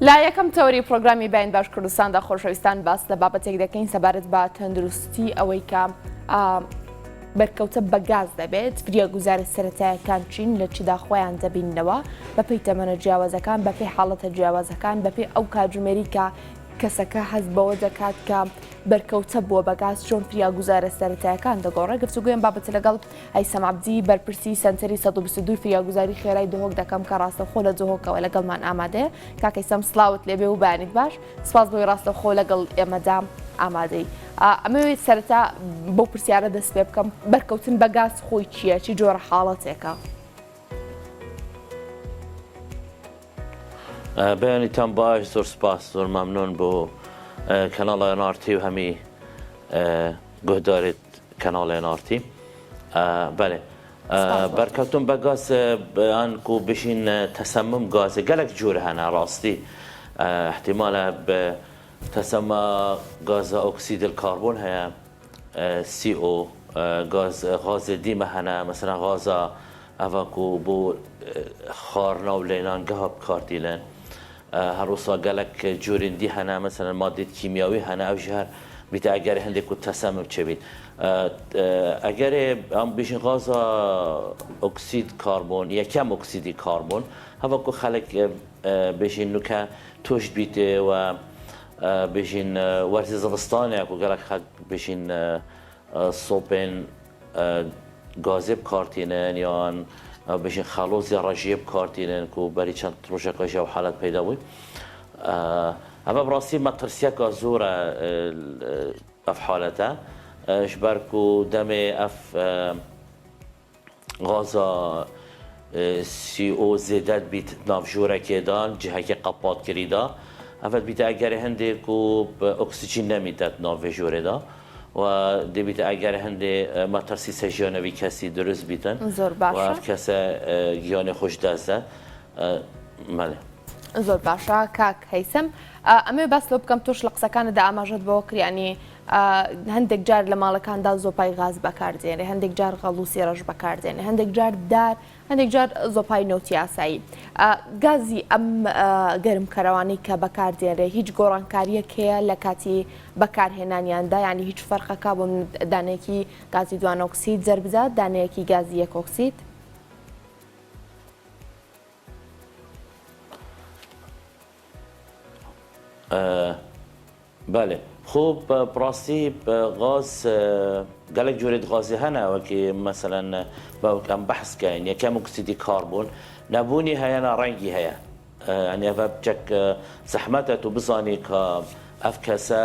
لا یەکەم تەوەری پرۆگرامی باین باش کوردستاندا خۆشەویستان باس لە بابەتێک دەکەین سەبارەت بە تەندروستی ئەوەی کە بەرکەوتە بە گاز دەبێت فریا گوزارە سەرەتایەکان چین لە چیدا خۆیان دەبینەوە بەپێی تەمەنە جیاوازەکان بەپێی حاڵەتە جیاوازەکان بەپێی ئەو کاتژمێری کە کەسەکە هەست بەوە دەکات کە بەرکەوتە بووە بەگاز چۆن فریا گوزارە سەرەتایەکان دەگۆڕێ گفتوگویان بابەت لەگەڵ ئەیسەم عەبدی بەرپرسی سەنتەری 122 فریا گوزاری خێرای دهۆک دەکەم کە ڕاستەوخۆ لە دهۆکەوە لەگەڵمان ئامادەیە کاکە ئەیسەم سڵاوت لێبێ و بەیانیت باش سپاس بۆی ڕاستەوخۆ لەگەڵ ئێمەدا ئامادەی ئەمەوێت سەرەتا بەو پرسیارە دەست پێ بکەم بەرکەوتن بە گاز خۆی چییە چی جۆرە حاڵەتێکە بەیانیتان باش زۆر سپاس زۆر مەمنون بۆ کەناڵە NRT و هەمی گۆدارێت کەناڵە NRT بەێ بەرکەوتن بە گاز ئەن و بشین تەسەمم گازە گەلێک جوور هەنا ڕاستی احتیمالە بە تەسەمە گازە ئۆکسید الکاربۆن هەیە CO غازە دیمە هەنا مەسەلا غازە ئەڤەکو بۆ خواردنا و لێنان گەها بکاردیلێن هەروسا گەلک جوورندی هەنا مەسەلا مادێت کیمیاوی هەنا ئەو ژهر بیتە ئەگەر هەندێک و تەسەمم چێبیت ئەگەرێ ئەم بژین غازە ئۆکسید کاربۆن یەکەم ئۆکسیدی کاربۆن هەڤەکو خەلک بژین نوکە تۆش بیتێ و بژین وەرزی زەڤستانێک و گەلک خەک بژین سۆپێن گازێ بکارتێنن یان بژین خەڵۆزی ڕەژیە بکارتێنن و بەری چەند ڕۆژێکەژە و حالەت پەیدا بووی ئەمە بڕاستی مەترسیەکە زۆرە ئەف حالەتە ژبەرک و دەمێ ئەف غازە CO زێدەت بیت ناوژۆرەکێدان جهەکە قەپاتکریدا ئەفەت بیتە ئەگەری هەندێک و ئۆکسیجین نەمیدەت ناوێژۆرێدا و دەبیتە ئەگەر هەندێ مەترسی سەژیانەوی کەسی دروست بیتن زۆر باشە کەسە گیانی خۆش دەستە مەڵێ زۆر باشە کاک هەیسەم ئەمێ باس لەو بکەم تۆش لە قسەکانتدا ئاماژەت بەوە کریانی هەندێک جار لە ماڵەکاندا زۆپای غاز بەکاردێنێ هەندێک جار غەڵوسی ڕەش بەکاردێنێ هەندێک جار دار هەندێک جار زۆپای نەوتی ئاسایی گازی ئەم گەرمکەرەوانەی کە بەکاردێنێ هیچ گۆڕانکاریەک هەیە لە کاتی بەکارهێنانیاندا ینی هیچ فەرقەکە بۆ دانەیەکی گازی دوان ئۆکسید زەربزات دانەیەکی گازی یەک ئۆکسید بەێ خۆ بڕاستی غاز گەلێک جۆرێت غازی هەنا وەکی مەسەلەن باوکەم بەحسکەین یەکەم ئۆکسیدی کاربۆن نەبوونی هەیەە ڕەنگی هەیە ئەنێ بچەک زەحمەتە و بزانی کە ئەف کەسە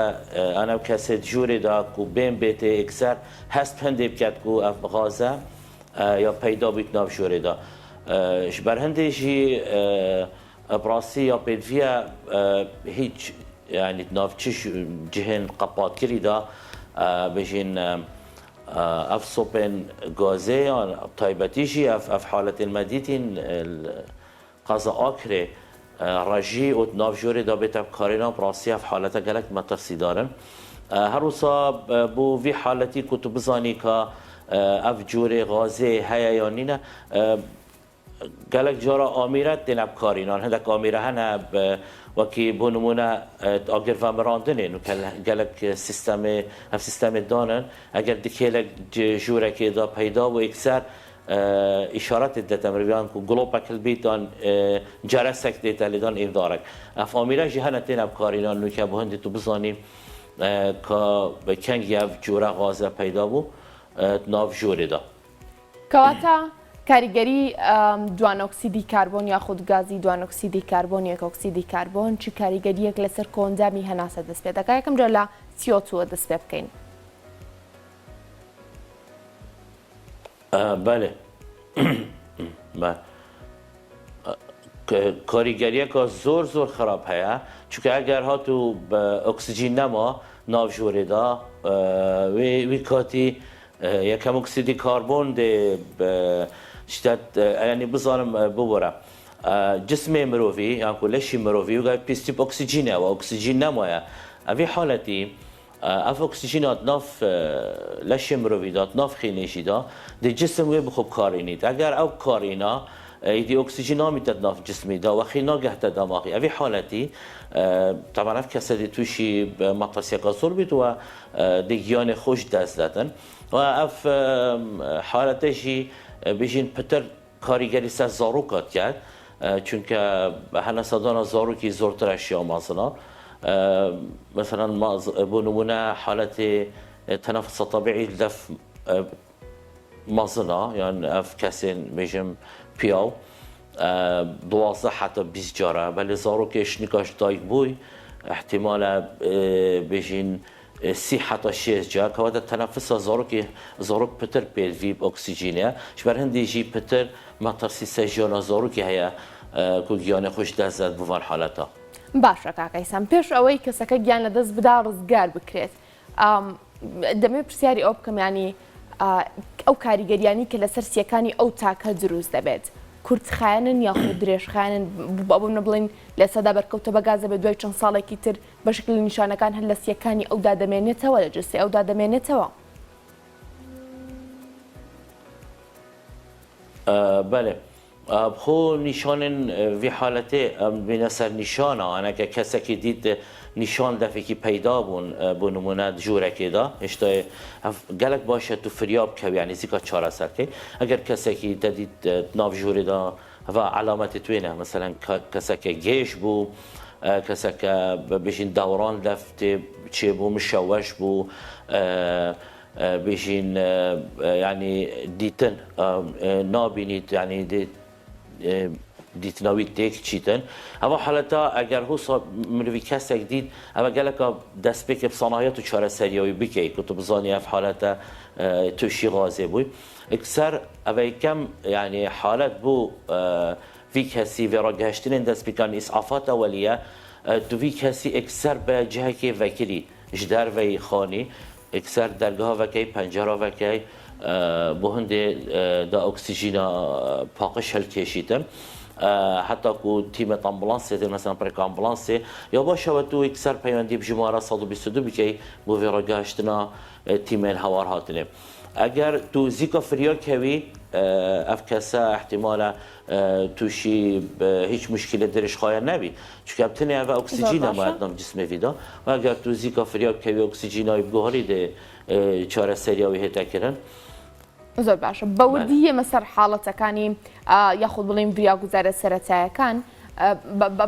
ئەنە کەسێ جوورێدا و بێن بێتێ ئێکسەر هەست هەندێ بکات و ئەف غازە یا پەیدا بیت ناو ژۆرێدا ژبەر هەندێژی بڕاستی یا پێدڤە هیچ يعني نافچش جهن قپات كريدا بجين اف صوبين غازي طيبتيشي اف حالة المديتين قضاء اكري رجي و ناف جوري دا بيتا بكارينا براسي اف حالة قالك ما ترسي دارن هروسا بو في حالتي كتب بزاني كا اف جوري غازي هيا يانينا قالك جارا آميرات دين بكارينا هندك آميرة هنا وكي بونمونا اگر فامراندنه قالك سيستم دانن اگر دكيلك جورا كده پیدا و اكثر اشارات دتم بيان كو جلوبك البيت دان جرسك ديتا لدان افدارك افاميرا جهنتين بكارينا نو که بهند تو بزاني كا بكنگ يف جورا غازه پیدا بو ناف جوره دا كواتا کاریگەری دوان ئۆکسیدی کاربۆن یاخود گازی دوان ئۆکسیدی کاربۆن یەک ئۆکسیدی کاربۆن چی کاریگەریەک لەسەر کۆنجامی هەناسە دەست پێ دەکات یەکەم جار لە CO2 دەست پێ بکەین بەێ کاریگەریەکە زۆر زۆر خراپ هەیە چونکە ئەگەر هاتوو بە ئۆکسیجین نەما ناوژۆرێدا وی کاتی یەکەم ئۆکسیدی کاربۆن دێ شتات يعني بزانم بورا جسمي مروفي يعني كلشي مروفي وقال بيستيب اكسجين او اكسجين نمايا في حالتي اف اكسجينات ناف لشي مروفي دات ناف خينيشي دا دي جسم وي بخوب كارينيت اگر او كارينا ایدی اکسیژن میتد ناف جسمی دا و خی ناگه تا دماغی اوی حالتی طبعا اف کسی توشی مطرسی گازور بید و دیگیان خوش دست دادن و اف حالتشی بیشین پتر کاریگری سر زاروکات کرد چون که هنه صدان زاروکی زورتر اشیا مازنا مثلا بنمونه حالت تنفس طبيعي لف مازنا يعني اف كاسين بيجم بياو 12 حتى 20 جاره ولی زاروکش نکاش دایک بوی احتمال بيجين 30 حتى 6 جا که وقت تنفس زاروک پتر بید ویب اکسیژنه شبر هندی جی پتر مطرسی سجیان زاروکی هیا که گیان خوش دست بوان حالتا باشە کاکەیسان پێش ئەوەی کەسەکە گیان لە دەست بدا ڕزگار بکرێت دەمێ پرسیاری ئەو بکەم ینی ئەو کاریگەریانی کە لەسەر سیەکانی ئەو تاکە دروست دەبێت کورتخایەنن یاخود درێژخایەنن بۆ بڵین لە سەدا بەرکەوتە بەگازە بە دوای چەند ساڵێکی تر بەشکل نیشانەکان هەر لە سیەکانی ئەودا دەمێنێتەوە لە جستی ئەودا دەمێنێتەوە بله خو نشان وی حالته بین سر نشانه انا که کسی که دید نشان دفعه که پیدا بون نمونه جوره که دا اشتای گلک باشه تو فریاب که یعنی زیکا چاره سر که اگر کسی که دید ناف جوره دا و علامت توینه مثلا کسی که گیش بو کسی که بشین دوران لفته چه بو مشوش بو بشین یعنی دیتن نابینید یعنی دیتناوی تک چیتن اما حالتا اگر هو مروی کس دید اما گله که دست بکه صنایع تو چاره سریایی بکی که تو بزانی اف حالتا توشی غازه بوی اکثر اوی کم یعنی حالت بو وی کسی و را گهشتن دست بکن اسعافات اولیه تو وی کسی اکثر به جهه که وکیلی جدر وی خانی اکثر درگاه وکی پنجره وکی بو هنده دا اکسیژن پاقش هل کشیدن حتی که تیم امبولانس مثلا پرک امبولانس یا باشه و تو اکثر پیوندی بجماره 122 بکی بو ویراگاشتنا تیم هوار هاتنه اگر تو زیکا فریا کوی افکسا احتمالا توشی هیچ مشکل درش خواهی نبی چون که ابتنی اوه اکسیژن باید نام جسم ویدا و اگر تو زیکا فریا کوی اکسیژن های بگوهاری ده چاره سریاوی هتا کرن زۆر باشە بەوردیە مەسەر حاڵەتەکانی یاخود بڵێن ڤریاگوزارە سەرەتاییەکان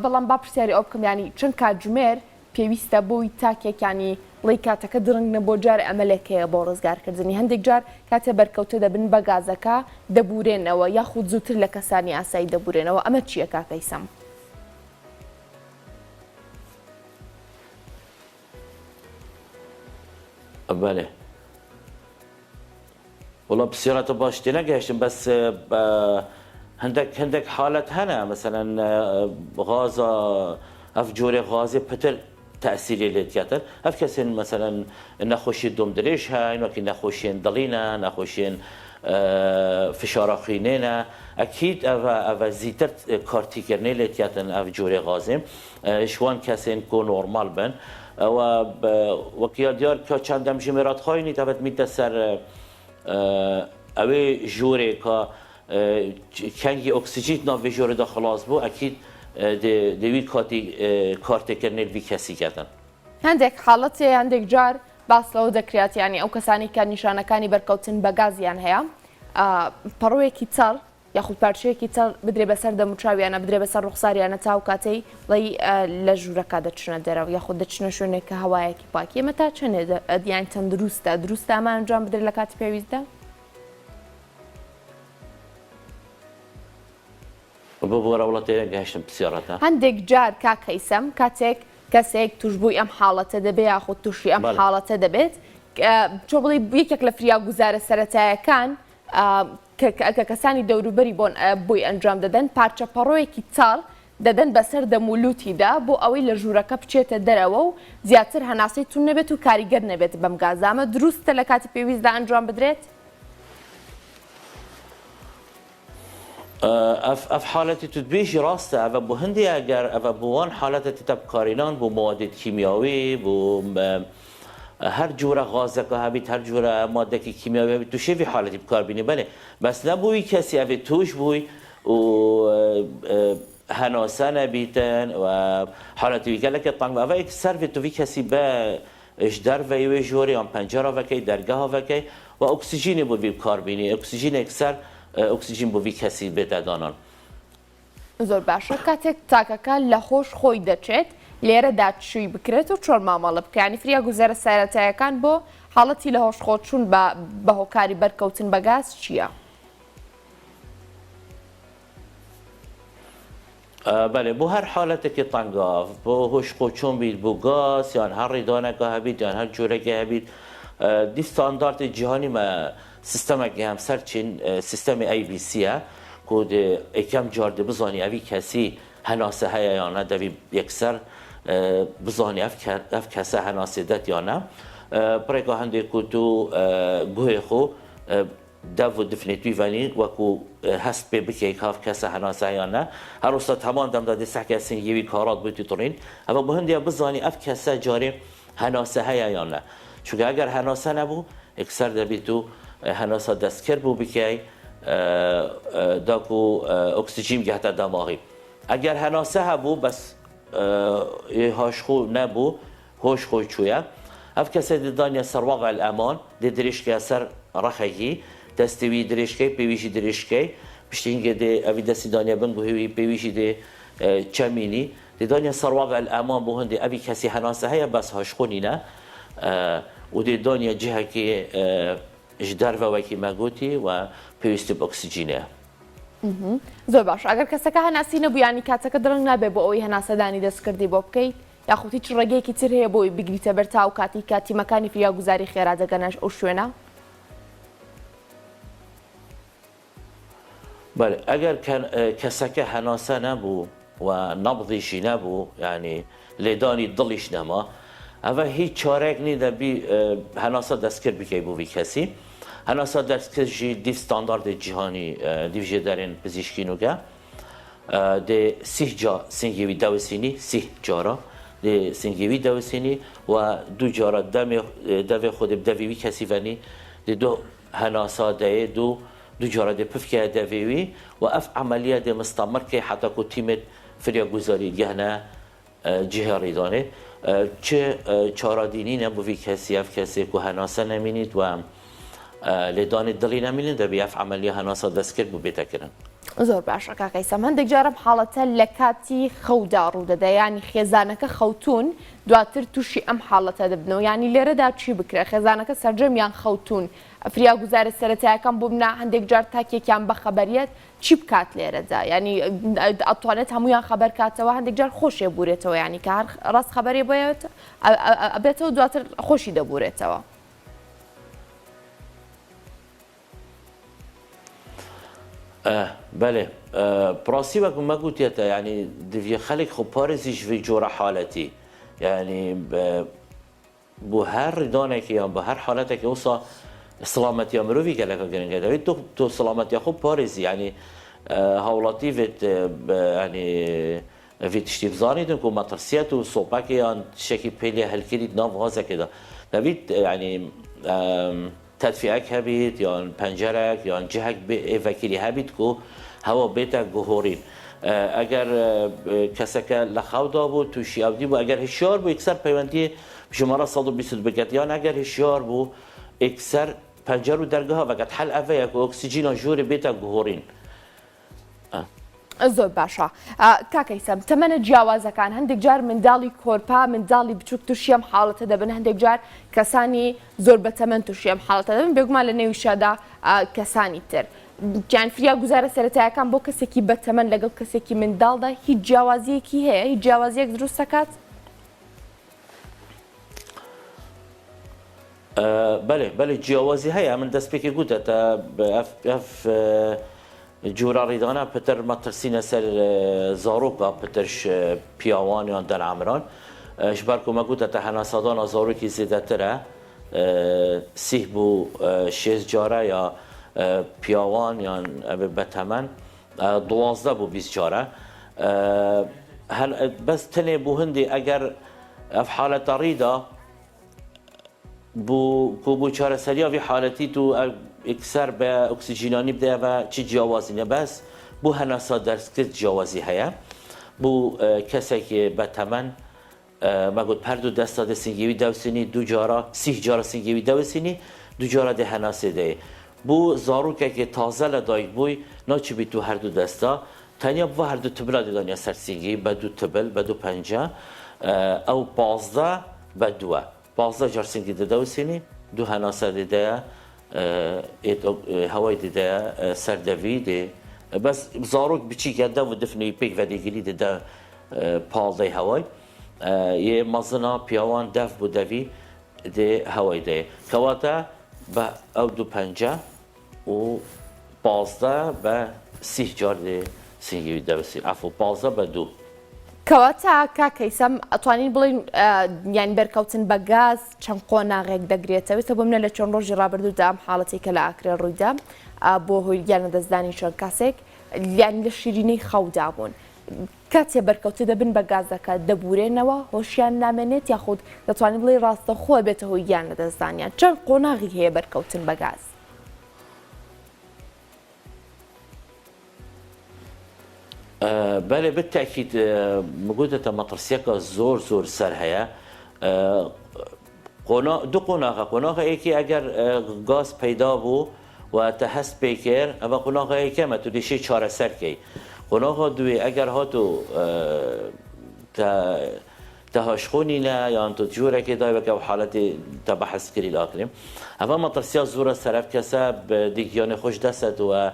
بەڵام با پرسیاری ئەو بکەم ینی چەند کاتژمێر پێویستە بۆی تاکێکانیڵی کاتەکە درنگ نەبۆ جار ئەمەلێکەیە بۆ ڕزگارکردنی هەندێک جار کاتێ بەرکەوتە دەبن بە گازەکە دەبورێنەوە یاخود زووتر لە کەسانی ئاسایی دەبورێنەوە ئەمە چییە کاکەیسەم؟ بله والله بسيرة باشتي نقاشتم بس هندك حالات هنا مثلا غازة افجوري غازي بتر تأثيري للتياتر اف كسين مثلا نخوشي دوم دريش هاي لكن نخوشين ضلينا نخوشين فشار خينينا اكيد اف زيتر كارتي كرني للتياتر افجوري غازي شوان كسين كو نورمال بن وكيا ديار كاچندم جمرات خايني تبت ميتسر اوی جوری که کنگی اکسیژن ناوی جوری دا خلاص بو اکید دوی کارت کرنل وی کسی کردن هەندێک حاڵەتی هەندێک جار باس لەوە دەکرێت ینی ئەو کەسانی کە نیشانەکانی بەرکەوتن بە گازیان هەیە پەڕۆیەکی چاڵ یاخود پارچەیەکی چاڵ بدرێ بەسەر دەموچاویانە بدرێ بەسەر ڕوخساریانە تا و کاتەی بڵی لە ژوورەکە دەچنە دەرەوە یاخود دەچنە شوێنێک کە هەوایەکی پاکی ئێمە تا چەندێ دیان چەند دروستە ئەمە ئەنجام بدرێت لە کاتی پێویستدا؟ بۆ وڵاتەیە گەهشتم پرسیارەتە هەندێک جار کاکەیسەم کاتێک کەسێک توشببووی ئەم حاڵەتە دەبێت یاخود تووشی ئەم حاڵەتە دەبێت چۆ بڵی یەکێک لە فریاگوزارە سەرەتاییەکان کە کەسانی دەوروبەری بۆی ئەنجام دەدەن پارچە پەڕۆیەکی چاڵ دەدەن بەسەر دەمولوتیدا بۆ ئەوەی لە ژوورەکە بچێتە دەرەوە و زیاتر هەناسەی تون نەبێت و کاریگەر نەبێت بەم گازامە دروستە لە کاتی پێویستدا ئەنجام بدرێت؟ اف حالتی تدبیشی راسته اف بو هندی اگر اف بوان حالت تتب کارینان بو مواد کیمیاوی بو هر جوره غازه که هبید هر جوره ماده کیمیاوی هبید تو شوی حالتی بکار بینی بله بس نبوی کسی اف توش بوی و هناسه نبیتن و حالت وی گلک طنگ و یک سر تو وی کسی به اجدر و جوری آن پنجره وکی درگاه وکی و اکسیژن بود وی کار بینی اکسیژن اکثر اکسیژن بود وی کسی بده دانان زۆر باشە کاتێک تاکەکە لە خۆش خۆی دەچێت لێرەدا چووی بکرێت و چۆن مامەڵە بکەنی فریا گوزارە سایرەتایەکان بۆ حاڵەتی لە هۆش خۆچوون بە هۆکاری بەرکەوتن بە گاز چییە؟ بله بۆ هەر حالەتێکی تەنگاو بۆ هۆش خۆچوون بیت بۆ گاز یان هەر ڕێدانەکە هەبیت یان هەر جۆرەکە هەبیت دی ستانداردی جیهانی مە سیستەمێکی هەمسەر چین سیستەمی ABCە کو یکم جار بزانی اوی کسی هناسه هیا یا نه دوی یکسر بزانی اف کسی هناسه دت یا نه برای که هنده که تو گوه خو دو دفنیتوی ونی و که هست به بکی یک هاف کسی هناسه یا نه هر اصلا تمام دم داده سح کسی یوی کارات بودی ترین اما به هنده بزانی اف کسی جاری هناسه هیا یا نه چون اگر هناسه نبو یکسر دوی تو هناسه دستکر بو بکی داکو اکسیژن گهت دماغی اگر هناسه هبو بس هاش خو نبو هوش خوی چویا اف کسی دانیا سرواق الامان درش که سر رخی دستوی درش که پیویشی درش که بشتینگه ده اوی دستی دانیا بنگو هوی پیویشی ده چمینی دانیا سرواق الامان بو هنده اوی کسی هناسه هیا بس هاش خونی نه و دانیا جهه که جدار و وکی مگوتی و پێویستی بە ئۆکسیجینەیە زۆر باش ئەگەر کەسەکە هەناسی نەبوو ینی کاتەکە دڕنگ نابێ بۆ ئەوەی هەناسەدانی دەستکردی بۆ بکەیت یاخود هیچ ڕێگەیەکی تر هەیە بۆی بگریتە بەر تا و کاتی تیمەکانی فریاگوزاری خێرا دەگەنە ئەو شوێنە بەڵێ ئەگەر کەسەکە هەناسە نەبوو و نەبضیشی نەبوو یعنی لێدانی دڵیش نەما ئەوە هیچ چارەیەک نی دەبی هەناسە دەستکرد بکەی بۆ وی کەسی هناسا دستکشی دی ستاندارد جهانی دیوژه درین پزشکی نوگه ده 30 جا سنگیوی دوسینی 30 جارا ده سنگیوی دوسینی و 2 جارا دم خود دویوی کسی ونی ده 2 هناسا ده 2 جارا ده پفکه دویوی و اف عملیه ده مستمر که حتی که تیمت فریا گذاری گهنه جهه ریدانه چه چارادینی نبوی کسی اف کسی که هناسا نمینید و لێدانی دڵی نامینن دەبی ئەف عملیە هەناسە دەستکرد بوو بێتەکردن زۆر باشە کاکەیسەم هەندێک جارم حاڵەتە لە کاتی خەودا ڕوودەدا ینی خێزانەکە خەوتون دواتر تووشی ئەم حاڵەتە دەبنەوە ینی لێرەدا چی بکرێت خێزانەکە سەرجەمیان خەوتون فریاگوزارە سەرەتایەکان بۆ بنا هەندێک جار تاکێکیان بە خەبەریەت چی بکات لێرەدا ینی ئەتوانێت هەمویان خەبەر کاتەوە هەندێک جار خۆشێ بورێتەوە ینی کە هەر ڕاست خەبەرێ بۆیەوێت ئەبێتەوە دواتر خۆشی دەبورێتەوە بله براسي وكم ما قلت يعني دفي خلق خو بارزيش في جورا حالتي يعني بهر دانك يا بهر حالتك يوصى سلامتي امروي قالك كده تو سلامتي خو بارزي يعني هولاتي فيت يعني في تشتيف زاني دنكو مطرسيات وصوبك يعني شكي بيلي هالكيد ناف هذا كده نبيت يعني تدفیعک هبید یا پنجرک یا جهک به وکیلی هبید که هوا بیت گهورین اگر کسی که لخودا بود توشی آبدی بود اگر هشیار بود اکثر پیوندی شماره 120 بگت یا اگر هشیار بود اکثر پنجره و درگاه ها وقت حل اوه یک اکسیژن جور بیت گهورین زۆر باشە کاکەیسەم تەمەنە جیاوازەکان هەندێک جار منداڵی کۆرپا منداڵی بچووک تووشیم حاڵەتە دەبن هەندێک جار کەسانی زۆر بەتەمەن تووشیم حاڵەتە دەبن بێگومان لە نێویشەدا کەسانی تر گیان فریا گوزارە سەرەتایەکان بۆ کەسێکی بەتەمەن لەگەڵ کەسێکی منداڵدا هیچ جیاوازیەکی هەیە هیچ جیاوازیەک دروست دەکات بله جیاوازی هەیە من دەست پێکی گوتە ئەف جورا ریدانه پتر مترسینه سر زاروکا پترش پیاوان یا در عمران شبر که مگوده تا هناسادان زاروکی زیده تره 30 بو 6 جاره یا پیاوان یا بتمن 12 بو 20 جاره بس تنه بو هندی اگر اف حالت ریده بو چاره سریا وی حالتی تو اکثر به اکسیژنانی بده و چی جیاوازینه بس بۆ هەناسا دەرسکرد جیاوازی هەیە بۆ کەسێکی بەتەمەن مەگوت پەرد و دەستا دە سنگێوی دەوسینی دوو جارە 30 جارە سنگێوی دەوسینی دوو جارە دە هەناسێ دەیە بۆ زارۆکێکی تازە لە دایک بووی ناچبیت تو هەردوو دەستا تەنیا بۆ هەردوو تبلا دەدانیا سەر سنگی بە دوو تبل بە دوو پەنجە ئەو 15 بە دووە 15 جار سنگی دەدەوسینی دوو هەناسە دەدەیە هەوای دەدەیە سەردەوی دێ بەس زارۆک بچیکە دە و دفنەوەی پێک ڤەدێگیری دەدە پاڵدەی هەوای یێ مەزنا پیاوان دەف بۆ دەوی دێ هەوای دەیە کەواتە بە ئەو دوو پەنجە و 15 بە 30 جار دێ سنگێوی دەوسی ئەف و 15 بە دوو کەواتە کاکەیسەم ئەتوانین بڵین یان بەرکەوتن بە گاز چەند قۆناغێک دەگرێتەوە بۆ منە لە چەند ڕۆژی ڕابردوودا ئەم حاڵەتی کە لە ئاکرێ ڕوویدا بۆ هۆی یانە دەستدانی چەند کاسێک یان لە شیرینەی خەودا بوون کاتێ بەرکەوتە دەبن بە گازەکە دەبورێنەوە هۆشیان نامێنێت یاخود دەتوانین بڵێ ڕاستەخۆ بێتە هۆی یان لە دەستدانیان چەند قۆناغی هەیە بەرکەوتن بە گاز بله بالتأكيد موجودة مطرسيكا زور سر هيا دو قناغ ایکی اگر گاز پیدا بو و تهست بیکر اما قناغ ایکی ما تو دیشی چاره سر کی قناغ دوی اگر هاتو تهاشخونی نه یا انتو جوره که دای وکه حالت تبحث کری لاکریم اما مطرسیا زور سرف کسب دیگیان خوش دست و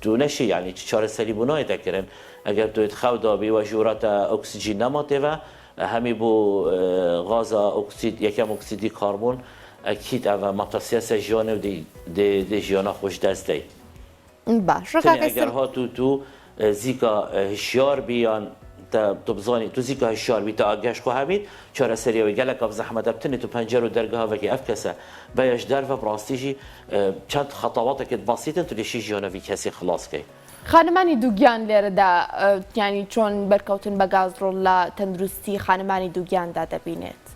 تو نشی یعنی چاره سری بونای دکرن اگر تو خود دابی و جورات اکسیژن نماته و همی بو غاز اکسید یکم اکسیدی کربن اکید و مطرسیا سجیانه و دی جیانا خوش دست دی باش اگر ها تو زیکا هشیار بیان تو بزانی تو زیکا هشیار بی تا آگهش خو هبید چاره سری و گلک اف زحمت ابتنی تو پنجر و درگاه و که افکسه بیاش در و براستیجی چند خطوات که بسیطه تو لیشی جیانوی کسی خلاص کی خانمانی دووگیان لێرەدا ینی چۆن بەرکەوتن بە گازڕۆ لە تەندروستی خانمانی دووگیاندا دەبینێت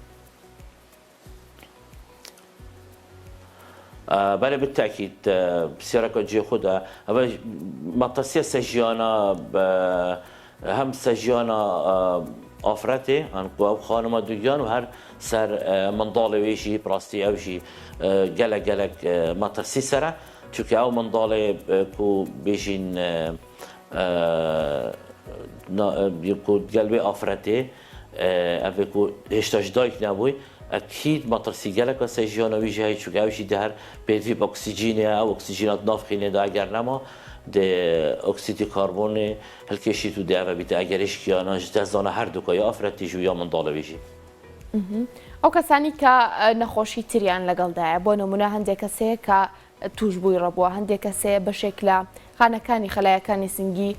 بله بالتأكيد بسيرك جي خدا مطرسية سجيانا هم سجيانا آفرته أنقوا خانم دوگیان و هر سر منضال ويجي براستي أوجي جلك مطرسي سرة چونکه او منضاله کو بیشین کو قلبی آفرته او کو هشتاش دایک نبوی اكيد مطرسي جالك سجيانا ويجي چونکه اوشی در پیدوی با اکسیژن او اکسیژنات نافخینه دا اگر نما ده اکسید کربن هلکشی تو ده و بیت اگرش کیانا جدزانه هر دو که آفرتی جو یا منضاله ویجی ئەو کەسانی کە نەخۆشی تریان لەگەڵدایە بۆ نمونە هەندێک کەسەیە کە توشبووی ڕەبووە هەندێک کەسەیە بەشێک لە خانەکانی خەلایەکانی سنگی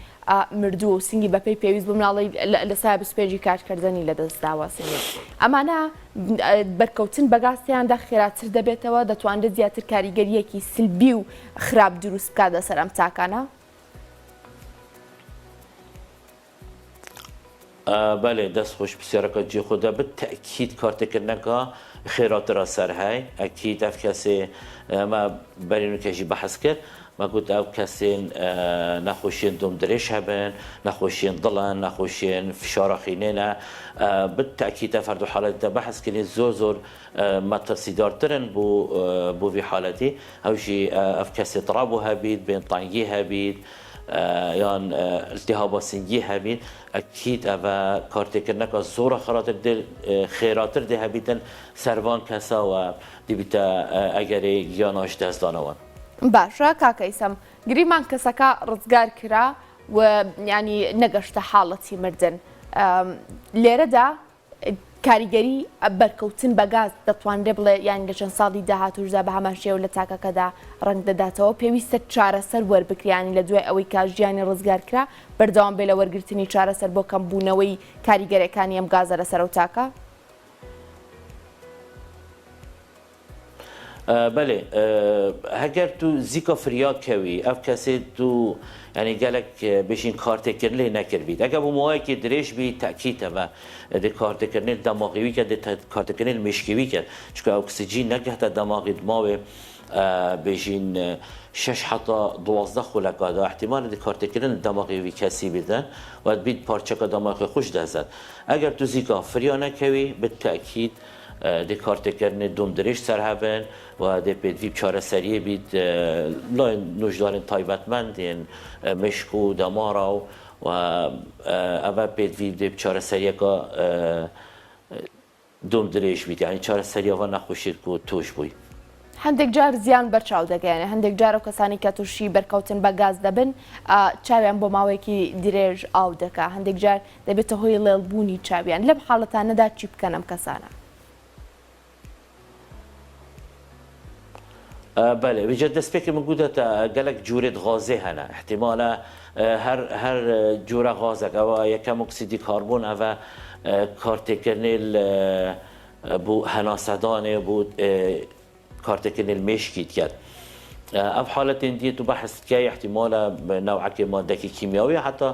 مردووە و سنگی بەپێی پێویست بۆ مناڵی لەسا بسپێژی کارکردنی لەدەستداوە سنگی ئەمانە بەرکەوتن بەگاستیاندا خێراتر دەبێتەوە دەتوانرێت زیاتر کاریگەریەکی سلبی و خراپ دروست بکات لەسەر ئەم چاکانە بله دست خوش بسیار که جی خدا بالتأكيد کارت کردنکا خیرات را سر های اکید اف کسی ما برینو کشی بحث کرد ما قلت او کسی نخوشین دوم درش هبن نخوشین ضلن نخوشین فشار خینه بالتأكيد افرد حالت بحث کنی زور ما تصدار ترن بو في حالتي او شي اف کسی طرابو هبید بين طنجي هبید یان التهاب سنگی هبین اکید اوه کارت کردنک زور خاطر دل خیراتر ده هبیدن سروان کسا و دیبیتا اگر یاناش دزدانوان باشە کاکەیسەم گریمان کەسەکە ڕزگار کرا و ینی نەگەشتە حاڵەتی مردن لێرەدا کاریگەری بەرکەوتن بە گاز دەتوانرێ بڵێ یان لە چەند ساڵی داهاتووشدا بە هەمان شێوە لە تاکەکەدا ڕەنگ دەداتەوە پێویستە چارەسەر وەربگریانی لە دوای ئەوەی کا ژیانی ڕزگار کرا بەردەوام بێ لە وەرگرتنی چارەسەر بۆ کەمبوونەوەی کاریگەرەکانی ئەم گازە لەسەر ئەو تاکە بله هەگەر تو زیکا فریا کەوی ئەف کەسێ تو يعني قالك بيشين كارتكرني نكربيت اگه بو موایکی درش بی تاکید و د کارتکرنی دماغی که د کارتکرنی مشکوی که چون اکسیژن نگهت دماغ دماغ بيجين شش حتى 12 خلقادا احتمال دی کارتکردن دماغی وی کسی بدن و بید پارچه که دماغ خوش دهزد اگر تو زیکا فریانه کوی به تأکید دی کارتکردن دوم درش سر هبن و دی بید ویب چاره سریه بید لا نوجدارن تایبتمند این مشکو دمارا و اول بید ویب دی چاره سریه که دوم درش بید یعنی چاره سریه و نخوشید که توش بوی هەندێک جار زیان بەرچاو دەگەێنێ هەندێک جار و کەسانی کە تووشی بەرکەوتن بە گاز دەبن چاویان بۆ ماوەیەکی درێژ ئاو دەکا هەندێک جار دەبێتە هۆی لێڵبوونی چاویان لەم حاڵەتانەدا چی بکەن ئەم کەسانە بله بجد دەستپێکی من گوتە گەلک جورێت غازێ هەنە احتیمالە هەر جورە غازێک ئەوە یەکەم ئۆکسیدی کاربۆن ئەوە کارتێکردنی بۆ هەناسەدانێ بۆ كارتكن المشكيت كات اف حالة دي تبحث كاي احتمال نوعك مادة كيميائية حتى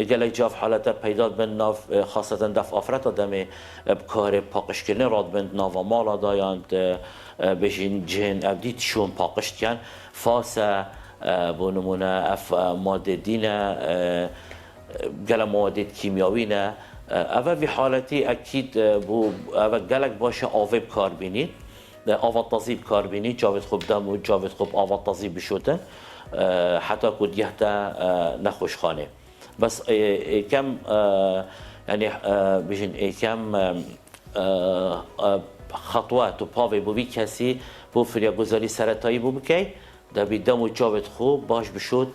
قال جاف حالة پیدا بن ناف خاصة دف افراد دم بكار پاقش كرن راد بن ناف مالا دايانت بجين جهن ابديت شون پاقش كان فاسا بونمونه اف مادة دينا قال مواد كيميائية اول في حالتي اكيد بو اول قالك باشه آوب کار بینید آواتازی کار بینی جاوید خوب دم و جاوید خوب آواتازی بشوده حتی کد یهتا نخوش خانه بس کم یعنی بیشین کم خطوات و پاوی بوی کسی بو فریا گذاری سرطایی بو بکی دبی دم و جاوید خوب باش بشود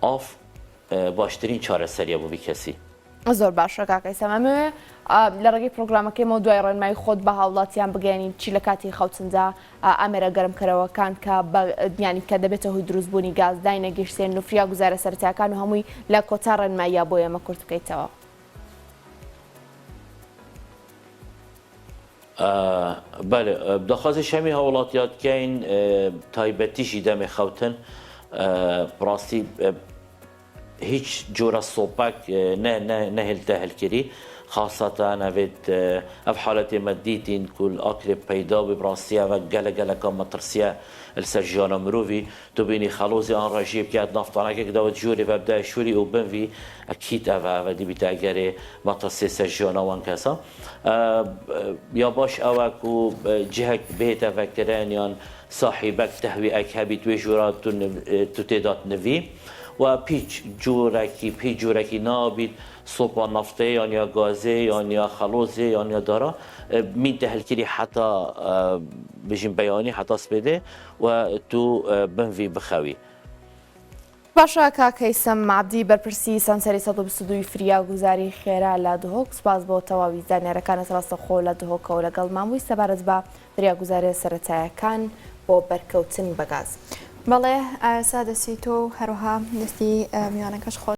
آف باشترین چاره سریع بوی کسی زۆر باشە کاکەی سەمەمەوێ لە ڕێگەی پرۆگرامەکەیمەوە دوای ڕێنمایی خۆت بە هاوڵاتیان بگەێنین چی لە کاتی خەوتنجا ئەمێرە گەرمکەرەوەکان کە ینی کە دەبێتە هۆی دروستبوونی گاز داینە گەشتێن و فریا گوزارە سەرەتاییەکان و هەمووی لە کۆتا ڕێنماییە بۆ ئێمە کورت بکەیتەوە بله داخوازی شمی هاوڵاتیات کەین تایبەتیشی دەمێ خەوتن ڕاستی هیچ جورا صوبك نهل تهل كري خاصة نفيد اف حالتي مديتين كل اكل بيدا براسيا وقال قال كم مترسيا السجانه مروفي تبيني خلوزي ان رجيب كاد نفطانا كي داود جوري ببدا شوري وبنفي اكيد اف دي بتاجري مترسيا سجانه وانكسا يا باش اوكو جهك بيت فكرانيان صاحبك تهوي اكهبي توجورات تتدات نفي و پیچ جورکی نابید صوبا نفته یا گازه یا خلوزه یا دارا مين تهلكري حتى بجين بياني حتى سبيده و تو بنفي بخوي باشا کاکەی سەم عەبدی بەرپرسی سانسەری 122 فریا گوزاری خێرا لە دهۆک سپاس بۆ تەواوی زانیاریەکانت ڕاستەخۆ لە دهۆکەوە لەگەڵ مامووی سەبارەت بە فریا گوزاری سەرەتاییەکان بۆ بەرکەوتن بە گاز بەڵێ ئاسا دەسی تۆ هەروەها دەستی میوانەکەش خۆت